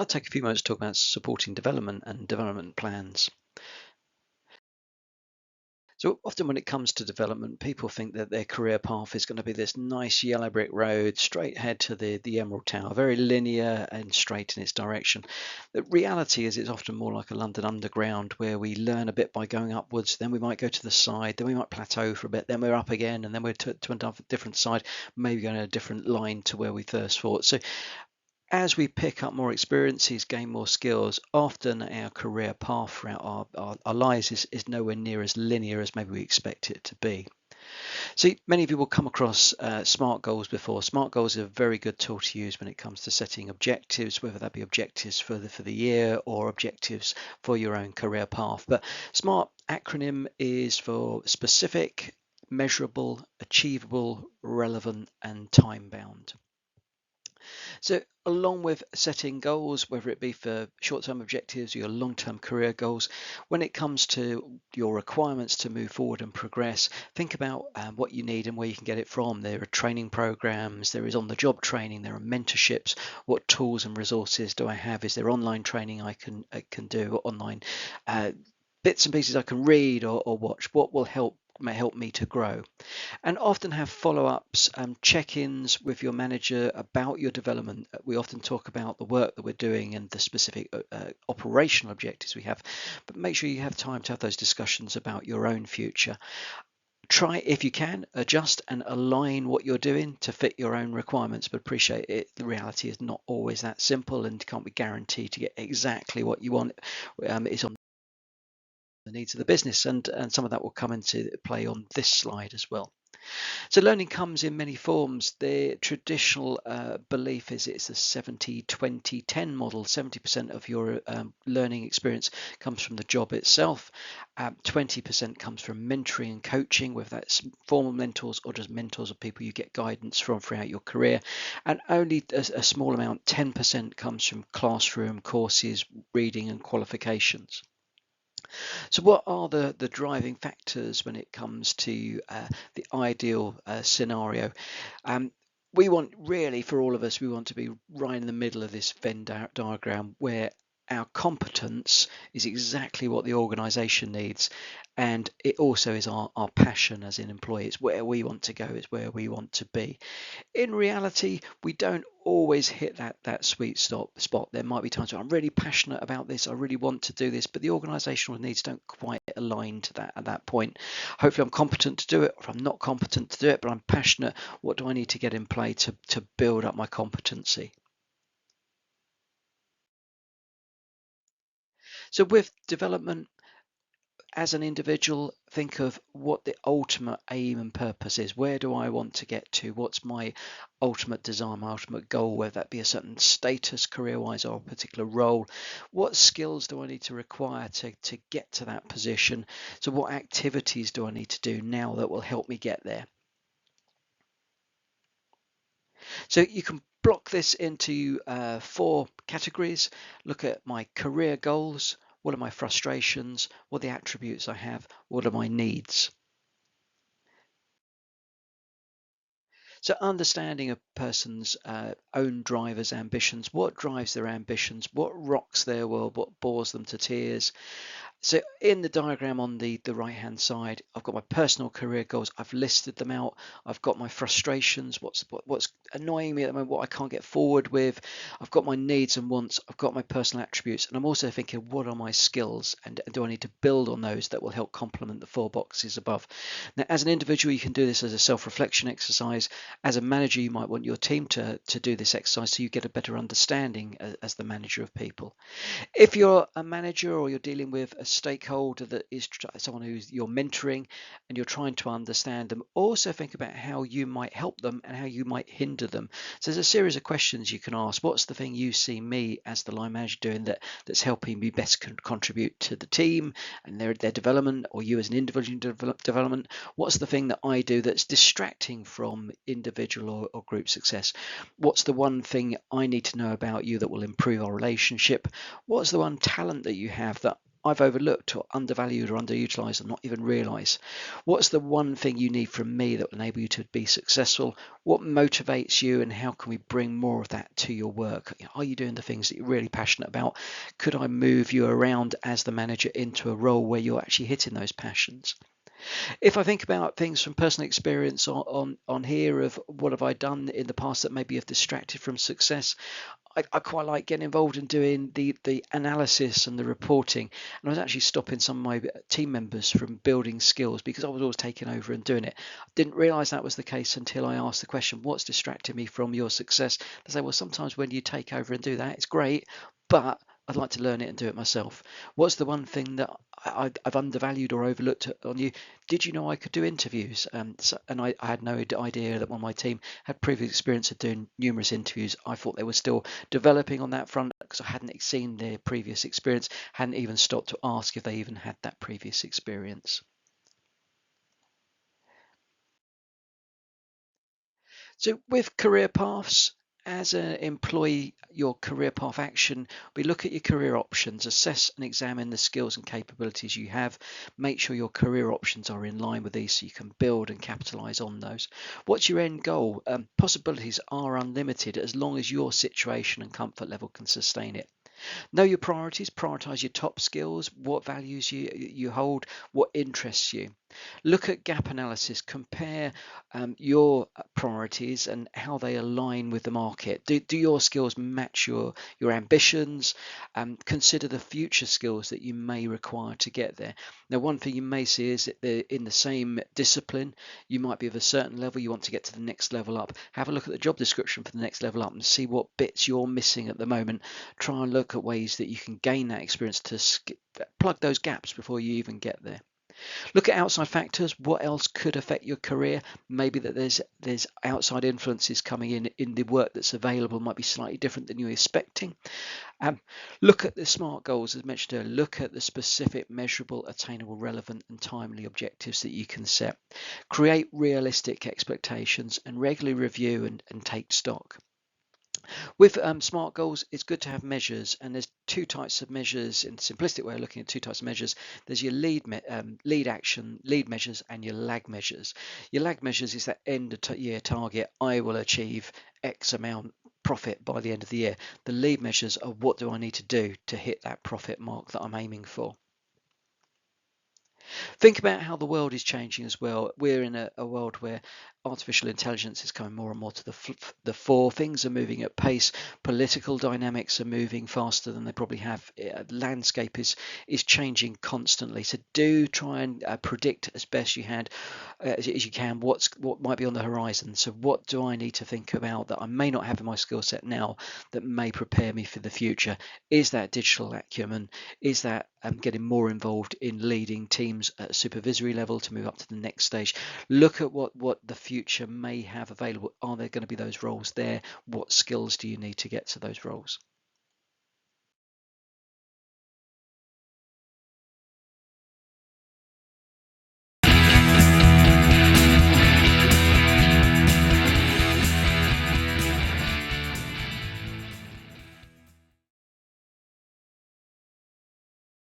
take a few moments to talk about supporting development and development plans. So often when it comes to development, people think that their career path is going to be this nice yellow brick road straight ahead to the Emerald Tower, very linear and straight in its direction. The reality is it's often more like a London Underground where we learn a bit by going upwards, then we might go to the side, then we might plateau for a bit, then we're up again, and then we're to a different side, maybe going a different line to where we first thought. So as we pick up more experiences, gain more skills, often our career path throughout our lives is nowhere near as linear as maybe we expect it to be. So many of you will come across SMART goals before. SMART goals are a very good tool to use when it comes to setting objectives, whether that be objectives for the year or objectives for your own career path. But SMART acronym is for specific, measurable, achievable, relevant, and time bound. So along with setting goals, whether it be for short-term objectives or your long-term career goals, when it comes to your requirements to move forward and progress, think about what you need and where you can get it from. There are training programs, there is on-the-job training, there are mentorships. What tools and resources do I have? Is there online training I can do, online bits and pieces I can read or watch? What will may help me to grow? And often have follow-ups, check-ins with your manager about your development. We often talk about the work that we're doing and the specific operational objectives we have, but make sure you have time to have those discussions about your own future. Try, if you can, adjust and align what you're doing to fit your own requirements, but appreciate it. The reality is not always that simple and can't be guaranteed to get exactly what you want. It's on the needs of the business, and some of that will come into play on this slide as well. So learning comes in many forms. The traditional belief is it's a 70-20-10 model. 70% of your learning experience comes from the job itself. 20% comes from mentoring and coaching, whether that's formal mentors or just mentors of people you get guidance from throughout your career. And only a small amount, 10%, comes from classroom courses, reading and qualifications. So what are the driving factors when it comes to the ideal scenario? We want, really, for all of us, we want to be right in the middle of this Venn diagram where our competence is exactly what the organization needs, and it also is our passion as an employee. It's where we want to go, it's where we want to be. In reality, we don't always hit that sweet spot. There might be times where I'm really passionate about this, I really want to do this, but the organizational needs don't quite align to that at that point. Hopefully I'm competent to do it, or if I'm not competent to do it, but I'm passionate, what do I need to get in play to build up my competency? So with development, as an individual, think of what the ultimate aim and purpose is. Where do I want to get to? What's my ultimate desire, my ultimate goal, whether that be a certain status career-wise or a particular role? What skills do I need to require to get to that position? So what activities do I need to do now that will help me get there? So you can block this into 4 categories. Look at my career goals. What are my frustrations? What are the attributes I have? What are my needs? So understanding a person's own driver's ambitions, what drives their ambitions, what rocks their world, what bores them to tears. So in the diagram on the right hand side, I've got my personal career goals. I've listed them out. I've got my frustrations, what's annoying me at the moment, what I can't get forward with. I've got my needs and wants. I've got my personal attributes, and I'm also thinking, what are my skills, and do I need to build on those that will help complement the 4 boxes above? Now, as an individual, you can do this as a self-reflection exercise. As a manager, you might want your team to do this exercise so you get a better understanding as the manager of people. If you're a manager or you're dealing with a stakeholder that is someone who's you're mentoring and you're trying to understand them, also think about how you might help them and how you might hinder them. So there's a series of questions you can ask. What's the thing you see me as the line manager doing that's helping me best contribute to the team and their development, or you as an individual development? What's the thing that I do that's distracting from individual or group success? What's the one thing I need to know about you that will improve our relationship? What's the one talent that you have that I've overlooked or undervalued or underutilized or not even realized? What's the one thing you need from me that will enable you to be successful? What motivates you, and how can we bring more of that to your work? Are you doing the things that you're really passionate about? Could I move you around as the manager into a role where you're actually hitting those passions? If I think about things from personal experience on here of what have I done in the past that maybe have distracted from success, I quite like getting involved in doing the analysis and the reporting. And I was actually stopping some of my team members from building skills because I was always taking over and doing it. I didn't realize that was the case until I asked the question, what's distracting me from your success? They say, well, sometimes when you take over and do that, it's great, but I'd like to learn it and do it myself. What's the one thing that I've undervalued or overlooked on you? Did you know I could do interviews? And I had no idea that one of my team had previous experience of doing numerous interviews. I thought they were still developing on that front because I hadn't seen their previous experience, hadn't even stopped to ask if they even had that previous experience. So with career paths, as an employee, your career path action, we look at your career options, assess and examine the skills and capabilities you have, make sure your career options are in line with these so you can build and capitalize on those. What's your end goal? Possibilities are unlimited as long as your situation and comfort level can sustain it. Know your priorities, prioritize your top skills, what values you hold, what interests you. Look at gap analysis, compare your priorities and how they align with the market. Do your skills match your ambitions? Consider the future skills that you may require to get there. Now, one thing you may see is that in the same discipline, you might be of a certain level, you want to get to the next level up. Have a look at the job description for the next level up and see what bits you're missing at the moment. Try and look at ways that you can gain that experience to plug those gaps before you even get there. Look at outside factors. What else could affect your career? Maybe that there's outside influences coming in the work that's available might be slightly different than you're expecting. Look at the SMART goals, as mentioned earlier. Look at the specific, measurable, attainable, relevant, and timely objectives that you can set. Create realistic expectations and regularly review and take stock. With SMART goals, it's good to have measures, and there's two types of measures. In a simplistic way of looking at two types of measures, there's your lead action, lead measures, and your lag measures. Your lag measures is that end of year target. I will achieve X amount profit by the end of the year. The lead measures are what do I need to do to hit that profit mark that I'm aiming for. Think about how the world is changing as well. We're in a world where artificial intelligence is coming more and more to the fore. Things are moving at pace. Political dynamics are moving faster than they probably have. Landscape is changing constantly. So do try and predict as best you had as you can what might be on the horizon. So what do I need to think about that I may not have in my skill set now that may prepare me for the future? Is that digital acumen? Is that getting more involved in leading teams at a supervisory level to move up to the next stage? Look at what the future may have available. Are there going to be those roles there? What skills do you need to get to those roles?